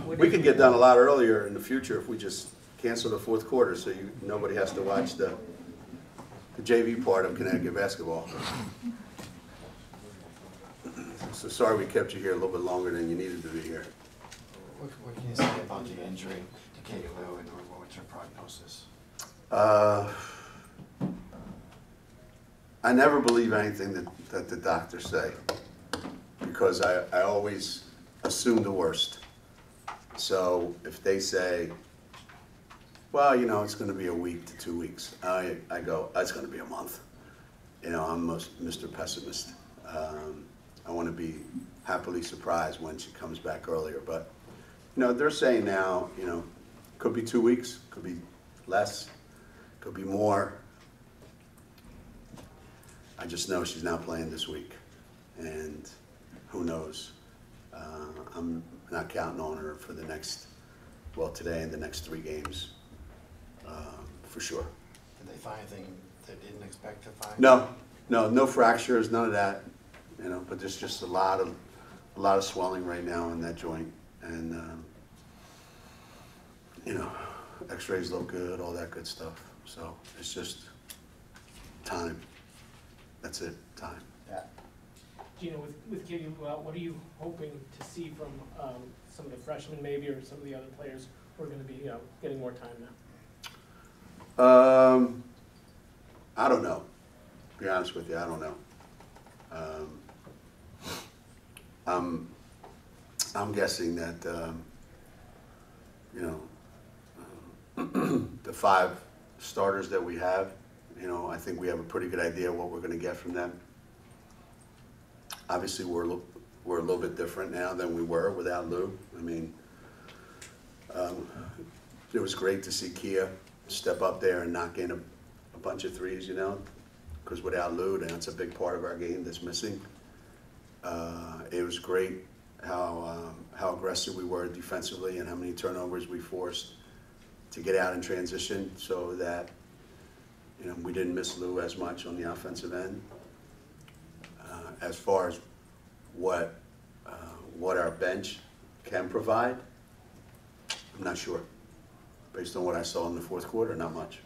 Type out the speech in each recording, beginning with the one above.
We could get done a lot earlier in the future if we just cancel the fourth quarter, so nobody has to watch the JV part of Connecticut basketball. So sorry we kept you here a little bit longer than you needed to be here. What can you say about the injury to Katie Lou, and what's your prognosis? I never believe anything that the doctors say, because I always assume the worst. So if they say, well, you know, it's going to be a week to 2 weeks, I go, it's going to be a month. You know, I'm Mr. Pessimist. I want to be happily surprised when she comes back earlier. But, you know, they're saying now, you know, could be 2 weeks, could be less, could be more. I just know she's not playing this week, and who knows. I'm not counting on her for the next, well, today and the next 3 games, for sure. Did they find anything they didn't expect to find? No fractures, none of that. You know, but there's just a lot of swelling right now in that joint, and you know, X-rays look good, all that good stuff. So it's just time. That's it, time. Yeah. Geno, with Katie out, what are you hoping to see from some of the freshmen, maybe, or some of the other players who are going to be, getting more time now? I don't know. To be honest with you, I don't know. I'm guessing that you know, the 5 starters that we have, you know, I think we have a pretty good idea what we're going to get from them. Obviously, we're a little bit different now than we were without Lou. I mean, it was great to see Kia step up there and knock in a bunch of threes, you know, because without Lou, that's a big part of our game that's missing. It was great how aggressive we were defensively and how many turnovers we forced to get out in transition, so that, you know, we didn't miss Lou as much on the offensive end. As far as what our bench can provide, I'm not sure. Based on what I saw in the fourth quarter, not much.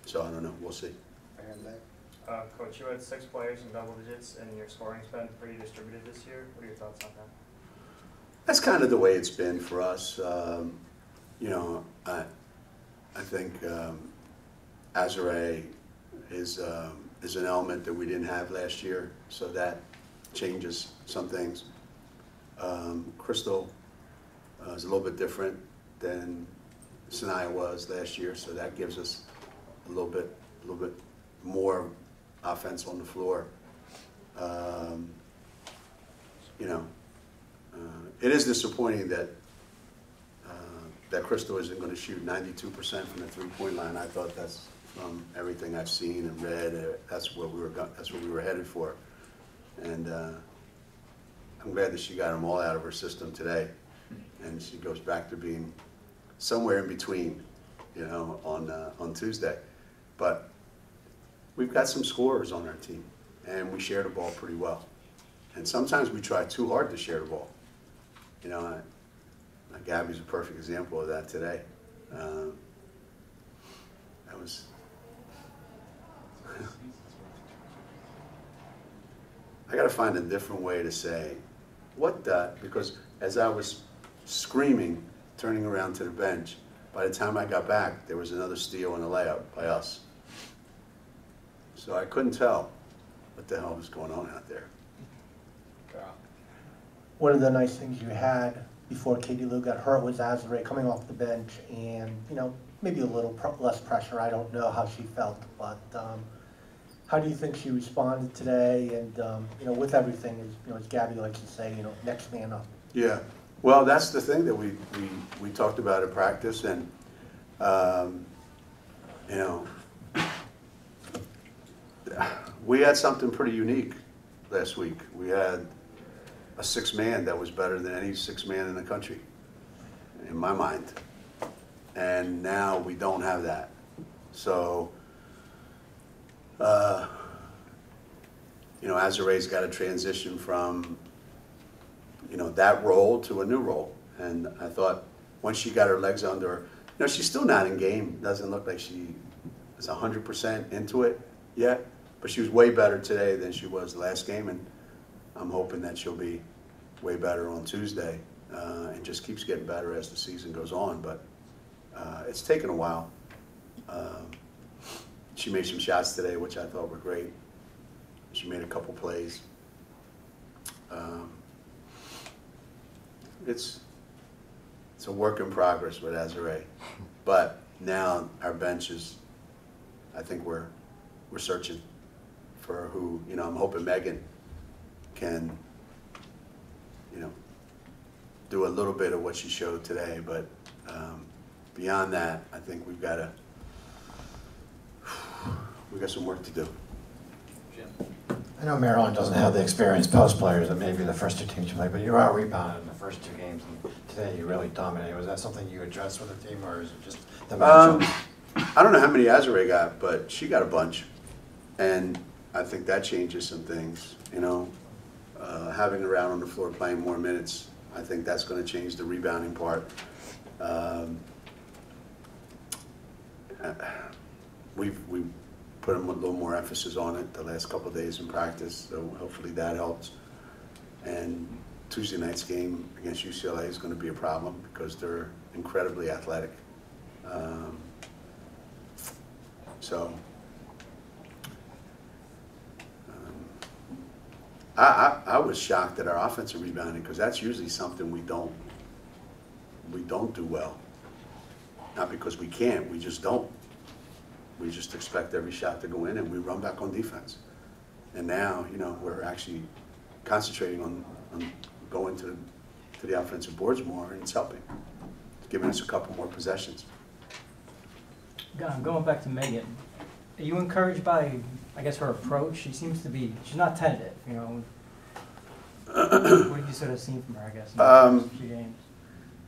So I don't know. We'll see. Coach, you had 6 players in double digits, and your scoring's been pretty distributed this year. What are your thoughts on that? That's kind of the way it's been for us. You know, I think Azure is an element that we didn't have last year, so that changes some things. Crystal is a little bit different than Sanaya was last year, so that gives us a little bit more offense on the floor. You know, it is disappointing that that Crystal isn't going to shoot 92% from the three-point line. I thought that's, from everything I've seen and read, that's what we were headed for. And I'm glad that she got them all out of her system today, and she goes back to being somewhere in between, you know, on Tuesday. But we've got some scorers on our team, and we share the ball pretty well. And sometimes we try too hard to share the ball. You know, Gabby's a perfect example of that today. That was. I got to find a different way to say what the, because as I was screaming, turning around to the bench, by the time I got back, there was another steal and a layup by us. So I couldn't tell what the hell was going on out there. One of the nice things you had before Katie Lou got hurt was Azure coming off the bench, and, you know, maybe a little less pressure. I don't know how she felt, but how do you think she responded today? And you know, with everything, as Gabby likes to say, you know, next man up. Yeah, well, that's the thing that we talked about at practice, and you know, we had something pretty unique last week. We had a 6-man that was better than any 6-man in the country, in my mind. And now we don't have that. So, you know, Azure's got to transition from, you know, that role to a new role. And I thought once she got her legs under her, you know, she's still not in game. Doesn't look like she is 100% into it yet, but she was way better today than she was last game, and I'm hoping that she'll be way better on Tuesday, and just keeps getting better as the season goes on. But it's taken a while. She made some shots today, which I thought were great. She made a couple plays. It's a work in progress with Azure, but now our bench is, I think we're searching for who, you know, I'm hoping Megan can, you know, do a little bit of what she showed today, but beyond that, I think we got some work to do. I know Maryland doesn't have the experienced post players that maybe the first two teams play, but you are rebounded in the first two games, and today you really dominated. Was that something you addressed with the team, or is it just the matchup? I don't know how many Azure got, but she got a bunch, and I think that changes some things. You know, having her out on the floor playing more minutes, I think that's going to change the rebounding part. We've put a little more emphasis on it the last couple of days in practice, so hopefully that helps. And Tuesday night's game against UCLA is going to be a problem because they're incredibly athletic. I was shocked at our offensive rebounding because that's usually something we don't do well. Not because we can't, we just don't. We just expect every shot to go in and we run back on defense. And now, you know, we're actually concentrating on going to the offensive boards more, and it's helping. It's giving us a couple more possessions. Going back to Megan, are you encouraged by, I guess, her approach? She seems to be, she's not tentative, you know. What have you sort of seen from her, I guess, in the first few games?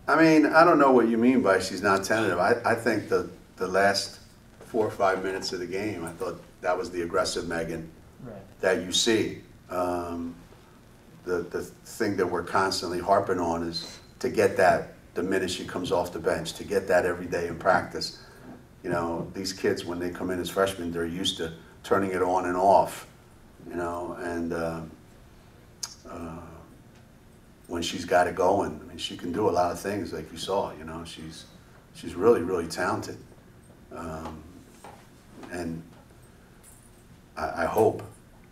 I mean, I don't know what you mean by she's not tentative. I think the last 4 or 5 minutes of the game, I thought that was the aggressive Megan that you see. The thing that we're constantly harping on is to get that the minute she comes off the bench, to get that every day in practice. You know, these kids, when they come in as freshmen, they're used to turning it on and off, you know, and when she's got it going, I mean, she can do a lot of things like you saw, you know, she's really, really talented. And I hope,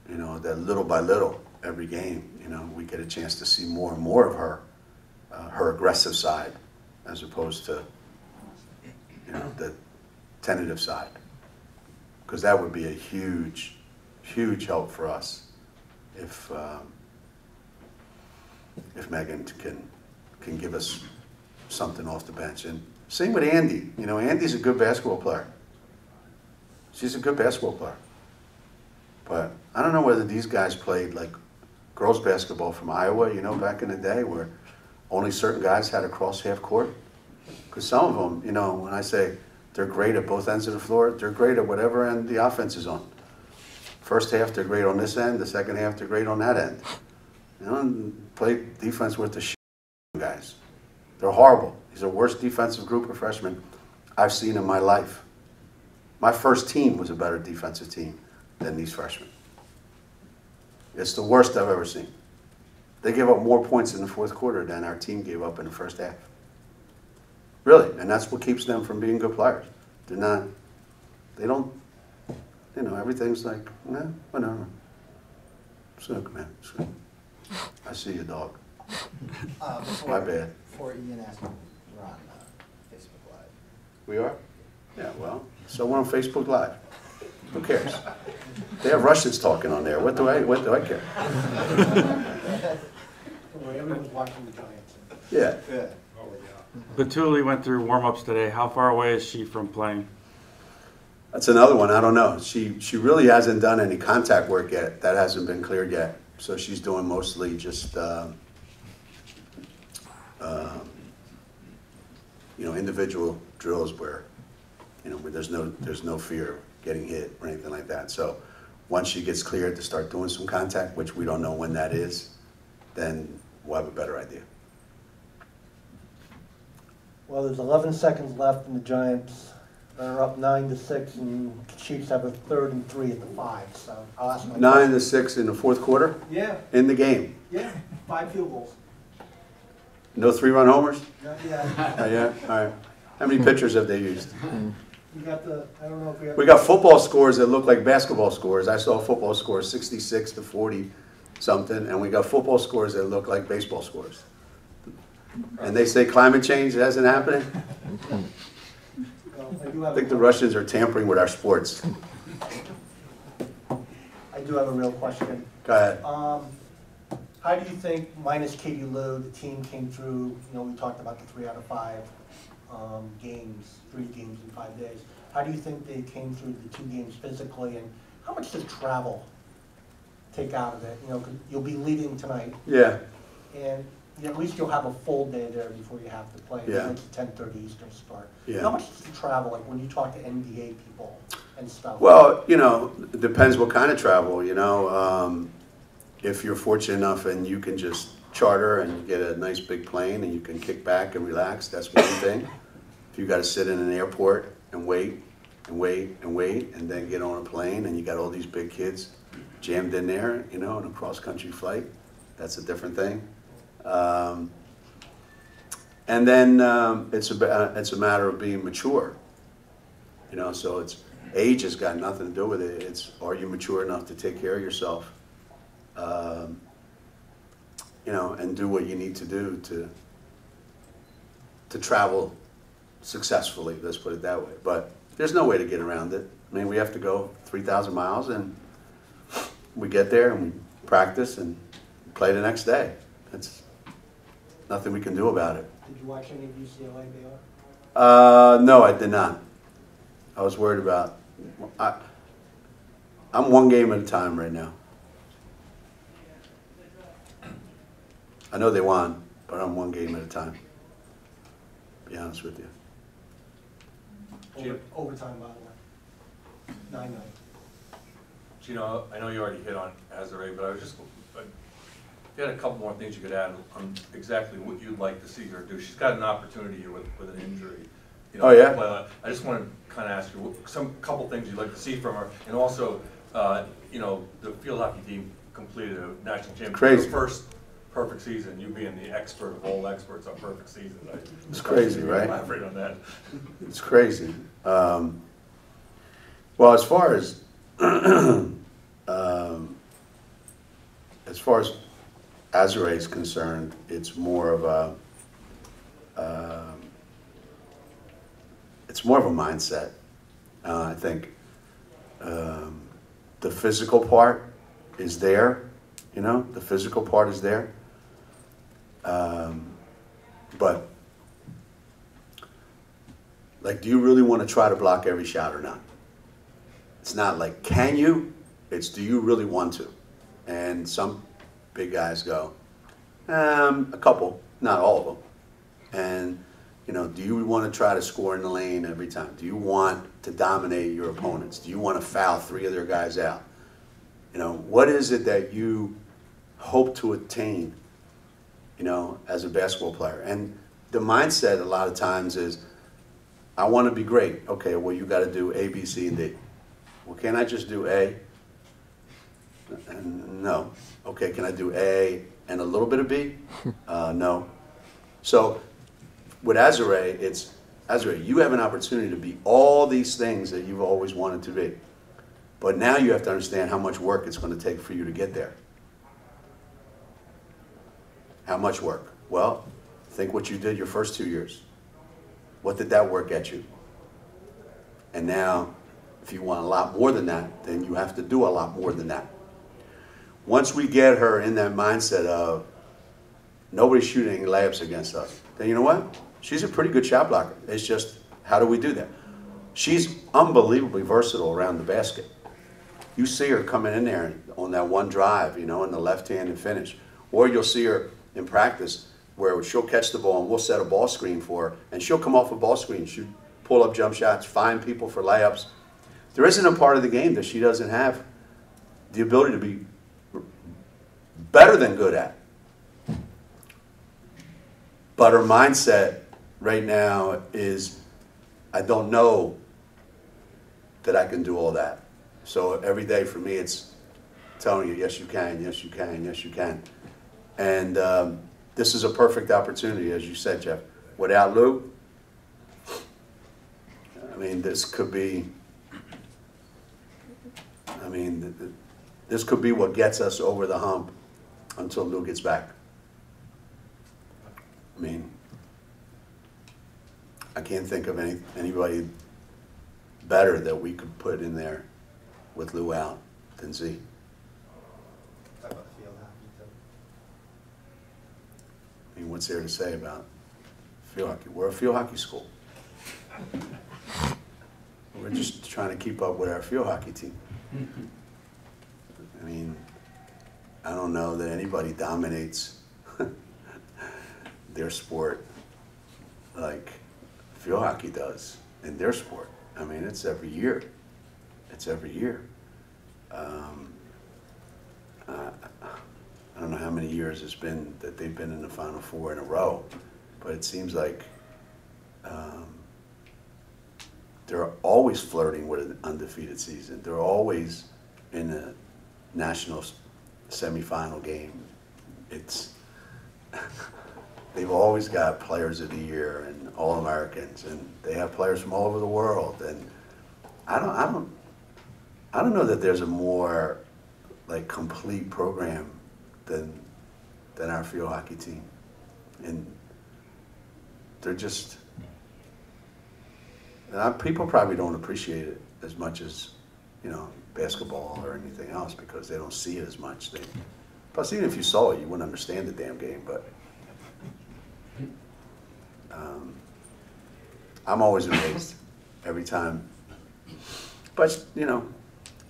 you know, that little by little, every game, you know, we get a chance to see more and more of her, her aggressive side, as opposed to, you know, the tentative side. Because that would be a huge, huge help for us if Megan can give us something off the bench. And same with Andy. You know, Andy's a good basketball player. She's a good basketball player. But I don't know whether these guys played like girls basketball from Iowa, you know, back in the day where only certain guys had to cross half court. Because some of them, you know, when I say they're great at both ends of the floor, they're great at whatever end the offense is on. First half, they're great on this end. The second half, they're great on that end. You know, and play defense with the guys. They're horrible. These are the worst defensive group of freshmen I've seen in my life. My first team was a better defensive team than these freshmen. It's the worst I've ever seen. They gave up more points in the fourth quarter than our team gave up in the first half. Really, and that's what keeps them from being good players. They don't, you know, everything's like, nah, whatever. It's good, man, it's good. I see you, dog. My bad. Before Ian asked me, we're on Facebook Live. We are? Yeah, well, so we're on Facebook Live. Who cares? They have Russians talking on there. What do I care? Everyone's watching the Giants. Yeah. Batuli went through warm-ups today. How far away is she from playing? That's another one. I don't know. She really hasn't done any contact work yet. That hasn't been cleared yet. So she's doing mostly just, you know, individual drills where, you know, where there's no fear of getting hit or anything like that. So once she gets cleared to start doing some contact, which we don't know when that is, then we'll have a better idea. Well, there's 11 seconds left, and the Giants are up 9-6, and Chiefs have a 3rd and 3 at the 5. So I'll ask my 9-6 in the fourth quarter Yeah, in the game. yeah, 5 field goals. No 3-run homers? Not yet. Oh, yeah? All right. How many pitchers have they used? We got the. I don't know if we have. We got football scores that look like basketball scores. I saw football scores 66 to 40 something, and we got football scores that look like baseball scores. And they say climate change hasn't happened? Well, I do have I think the Russians are tampering with our sports. I do have a real question. Go ahead. How do you think, minus Katie Lou, the team came through? You know, we talked about the 3 out of 5 games, 3 games in 5 days. How do you think they came through the 2 games physically, and how much does travel take out of it? You know, 'cause you'll be leaving tonight, Yeah. and at least you'll have a full day there before you have to play. Yeah. It's a 10:30 Eastern start. Yeah. How much does the travel, like when you talk to NBA people and stuff? Well, you know, it depends what kind of travel, you know. If you're fortunate enough and you can just charter and you get a nice big plane and you can kick back and relax, that's one thing. If you got to sit in an airport and wait and wait and wait and then get on a plane and you got all these big kids jammed in there, you know, in a cross-country flight, that's a different thing. And then it's a matter of being mature, you know. So it's age has got nothing to do with it. It's, are you mature enough to take care of yourself, you know, and do what you need to do to travel successfully. Let's put it that way. But there's no way to get around it. I mean, we have to go 3,000 miles, and we get there and we practice and play the next day. That's nothing we can do about it. Did you watch any of UCLA Baylor? No, I did not. I was worried about. I'm one game at a time right now. I know they won, but I'm one game at a time. To be honest with you. Overtime, by the way. 9-9. Geno, I know you already hit on Azare, but I was just, if you had a couple more things you could add on exactly what you'd like to see her do. She's got an opportunity here with an injury. You know, Oh, yeah? But I just want to kind of ask you couple things you'd like to see from her, and also, you know, the field hockey team completed a national championship. Crazy. Her first perfect season. You being the expert of all experts on perfect seasons. It's crazy, right? Elaborate on that. It's crazy. Well, as far as Azare is concerned, it's more of a mindset. I think the physical part is there. You know, the physical part is there. But like, do you really want to try to block every shot or not? It's not like, can you? It's, do you really want to? And some big guys go, a couple, not all of them. And, you know, do you want to try to score in the lane every time? Do you want to dominate your opponents? Do you want to foul 3 of their guys out? You know, what is it that you hope to attain, you know, as a basketball player? And the mindset a lot of times is, I want to be great. Okay, well, you got to do A, B, C, and D. Well, can't I just do A? And no. Okay, can I do A and a little bit of B? No. So with Azare, it's, Azare, you have an opportunity to be all these things that you've always wanted to be. But now you have to understand how much work it's going to take for you to get there. How much work? Well, think what you did your first 2 years. What did that work get you? And now, if you want a lot more than that, then you have to do a lot more than that. Once we get her in that mindset of nobody's shooting any layups against us, then you know what? She's a pretty good shot blocker. It's just, how do we do that? She's unbelievably versatile around the basket. You see her coming in there on that one drive, you know, in the left-handed finish. Or you'll see her in practice where she'll catch the ball and we'll set a ball screen for her, and she'll come off a ball screen, shoot pull-up jump shots, find people for layups. There isn't a part of the game that she doesn't have the ability to be better than good at. But her mindset right now is I don't know that I can do all that. So every day for me, it's telling you, yes, you can, yes, you can, yes, you can. And this is a perfect opportunity, as you said, Jeff. Without Lou, I mean, this could be, this could be what gets us over the hump until Lou gets back. I mean, I can't think of anybody better that we could put in there with Lou out than Z. Talk about field hockey too. I mean, what's there to say about field hockey? We're a field hockey school. We're just trying to keep up with our field hockey team. I mean, I don't know that anybody dominates their sport like field hockey does in their sport. I mean, it's every year. It's every year. I don't know how many years it's been that they've been in the Final Four in a row, but it seems like they're always flirting with an undefeated season. They're always in a national semifinal game. It's they've always got players of the year and All-Americans, and they have players from all over the world. And I don't know that there's a more like complete program than our field hockey team. And they're just, people probably don't appreciate it as much as, you know, basketball or anything else because they don't see it as much. Plus, even if you saw it, you wouldn't understand the damn game. But I'm always amazed every time. But, you know,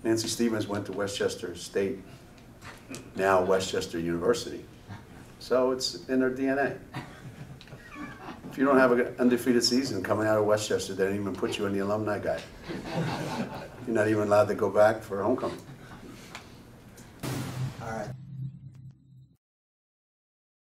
Nancy Stevens went to Westchester State, now Westchester University. So it's in their DNA. If you don't have an undefeated season coming out of Westchester, they don't even put you in the alumni guide. You're not even allowed to go back for homecoming.